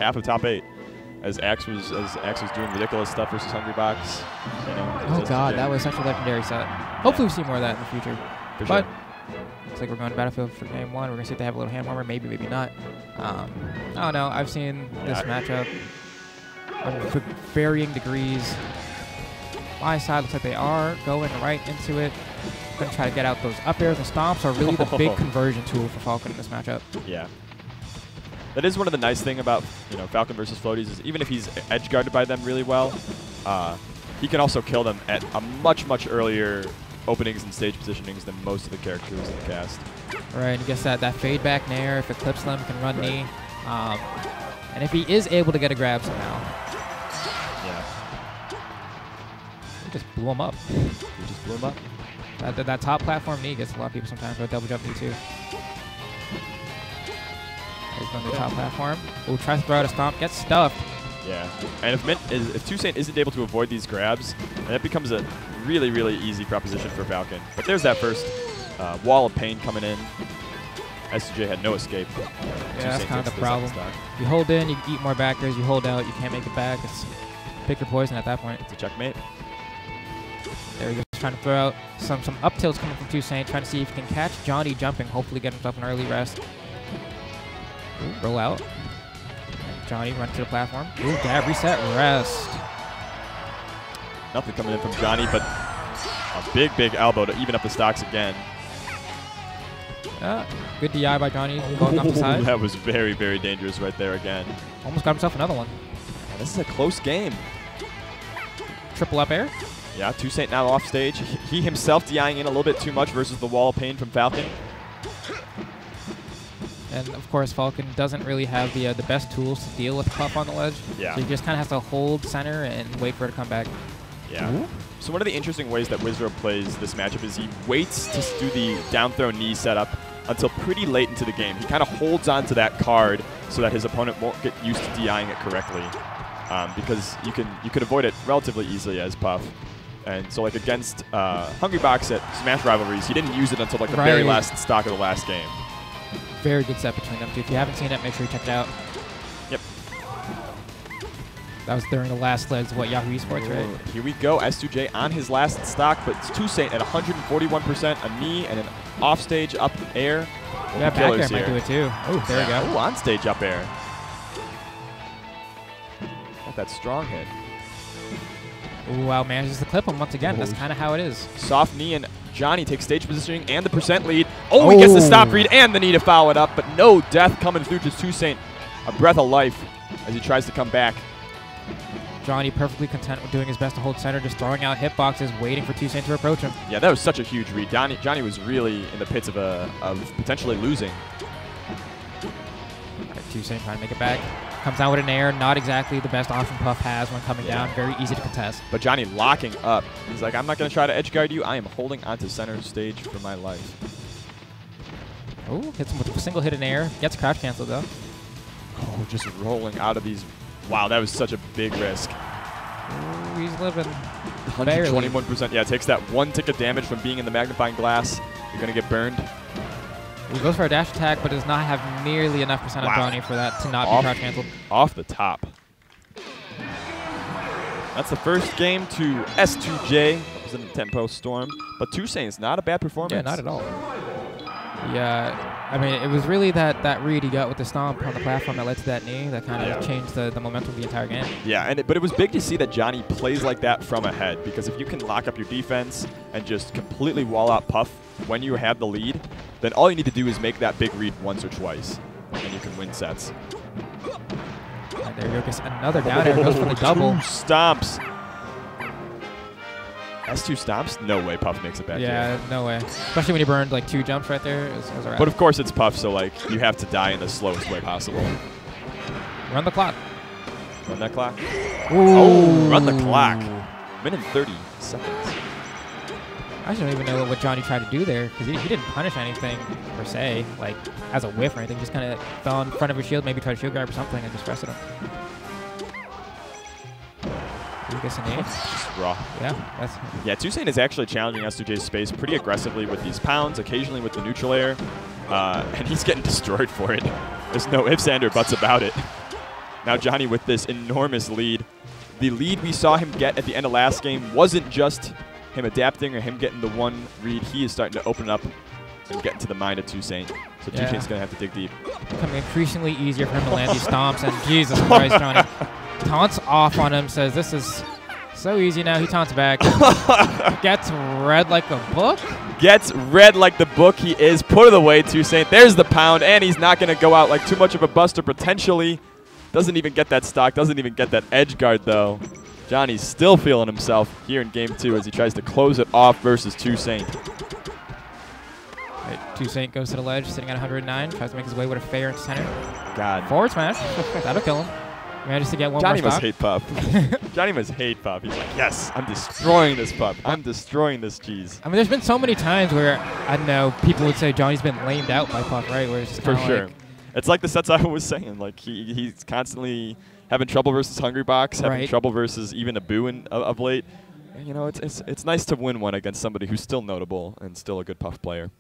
half of top 8. As Axe was doing ridiculous stuff versus Hungrybox. You know, oh god, that was such a legendary set. Hopefully we see more of that in the future. For but sure. looks like we're going to Battlefield for game 1. We're going to see if they have a little hand warmer. Maybe, maybe not. I don't know. I've seen this matchup on varying degrees. My side looks like they are going right into it. Going to try to get out those up airs and stomps are really the big conversion tool for Falcon in this matchup. Yeah. That is one of the nice thing about, you know, Falcon versus Floaties is even if he's edge guarded by them really well, he can also kill them at a much, much earlier openings and stage positionings than most of the characters in the cast. Right, and he gets that fade back nair. If it clips them, can run knee. And if he is able to get a grab somehow. Yeah. He just blew him up. He just blew him up. That top platform knee gets a lot of people sometimes, but double jump knee too. He's going to the top platform. Ooh, tries to throw out a stomp, gets stuffed. Yeah, and if 2Saint isn't able to avoid these grabs, that becomes a really, really easy proposition for Falcon. But there's that first wall of pain coming in. S2J had no escape. Yeah, that's kind of the problem. You hold in, you eat more backers. You hold out, you can't make it back. It's pick your poison at that point. It's a checkmate. There he goes, trying to throw out some up tilts coming from 2Saint, trying to see if he can catch Johnny jumping, hopefully get himself an early rest. Ooh, roll out. Johnny run to the platform. Ooh, dab, reset, rest. Nothing coming in from Johnny, but a big, big elbow to even up the stocks again. Good DI by Johnny, going off the side. That was very, very dangerous right there again. Almost got himself another one. Yeah, this is a close game. Triple up air. Yeah, 2Saint now off stage. He himself DIing in a little bit too much versus the wall of pain from Falcon. And of course, Falcon doesn't really have the best tools to deal with Puff on the ledge. Yeah. So he just kind of has to hold center and wait for it to come back. Yeah. Ooh. So one of the interesting ways that Wizro plays this matchup is he waits to do the down throw knee setup until pretty late into the game. He kind of holds on to that card so that his opponent won't get used to DIing it correctly, because you could avoid it relatively easily as Puff. And so like against Hungrybox at Smash Rivalries, he didn't use it until like the very last stock of the last game. Very good set between them two. If you haven't seen it, make sure you check it out. Yep. That was during the last legs of Yahoo Esports, right? Here we go. S2J on his last stock, but it's 2Saint at 141%, a knee and an offstage up air. Yeah, back air might do it too. Oh, there we go. Oh, on stage up air. Got that strong hit. Ooh, wow, manages to clip him once again. That's kind of how it is. Soft knee, and Johnny takes stage positioning and the percent lead. Oh, he gets the stop read and the knee to follow it up, but no death coming through to 2Saint. A breath of life as he tries to come back. Johnny perfectly content with doing his best to hold center, just throwing out hitboxes, waiting for 2Saint to approach him. Yeah, that was such a huge read. Johnny was really in the pits of potentially losing. 2Saint trying to make it back. Comes down with an air, not exactly the best option Puff has when coming down. Very easy to contest. But Johnny locking up. He's like, I'm not going to try to edge guard you. I am holding onto center stage for my life. Oh, hits him with a single hit in air. Gets crouch canceled though. Oh, just rolling out of these. Wow, that was such a big risk. Ooh, he's living. 121%. Yeah, takes that one tick of damage from being in the magnifying glass. You're going to get burned. He goes for a dash attack, but does not have nearly enough percent of Johnny for that to not be crouch canceled. Off the top. That's the first game to S2J, representing the Tempo Storm. But 2Saint is not a bad performance. Yeah, not at all. Yeah, I mean, it was really that read he got with the stomp on the platform that led to that knee that kind of changed the momentum of the entire game. Yeah, but it was big to see that Johnny plays like that from ahead, because if you can lock up your defense and just completely wall out Puff when you have the lead, then all you need to do is make that big read once or twice, and you can win sets. And there goes another down air, goes for the double. 2 stomps. S2 stomps? No way Puff makes it back here. No way. Especially when he burned like 2 jumps right there. It was but of course it's Puff, so like you have to die in the slowest way possible. Run the clock. Run that clock. Ooh. Oh, run the clock. Minute and 30 seconds. I don't even know what Johnny tried to do there, because he didn't punish anything per se, like as a whiff or anything. Just kind of fell in front of his shield, maybe tried to shield grab or something, and just rested him. He gets an aim. Just raw. Yeah, 2Saint is actually challenging S2J's space pretty aggressively with these pounds, occasionally with the neutral air, and he's getting destroyed for it. There's no ifs, and or buts about it. Now Johnny with this enormous lead. The lead we saw him get at the end of last game wasn't just him adapting or him getting the one read. He is starting to open up and get into the mind of 2Saint. So 2Saint's going to have to dig deep. Becoming increasingly easier for him to land these stomps. And Jesus Christ, Johnny taunts off on him, says this is so easy now. He taunts back. Gets read like a book. Gets read like the book he is. Put it away, 2Saint. There's the pound, and he's not going to go out like too much of a buster potentially. Doesn't even get that stock. Doesn't even get that edge guard, though. Johnny's still feeling himself here in game 2 as he tries to close it off versus 2Saint. 2Saint goes to the ledge, sitting at 109. Tries to make his way with a fair into center. God. Forward smash. That'll kill him. Manages to get one Johnny more must stock. hate Puff. Johnny must hate Puff. He's like, yes, I'm destroying this Puff. I'm destroying this cheese. I mean, there's been so many times where, I don't know, people would say Johnny's been lamed out by Puff, right? Where it's just For kinda sure. like, It's like the sets I was saying. Like, he's constantly having trouble versus Hungry Box, having trouble versus even a Boo of late. And, you know, it's nice to win one against somebody who's still notable and still a good Puff player.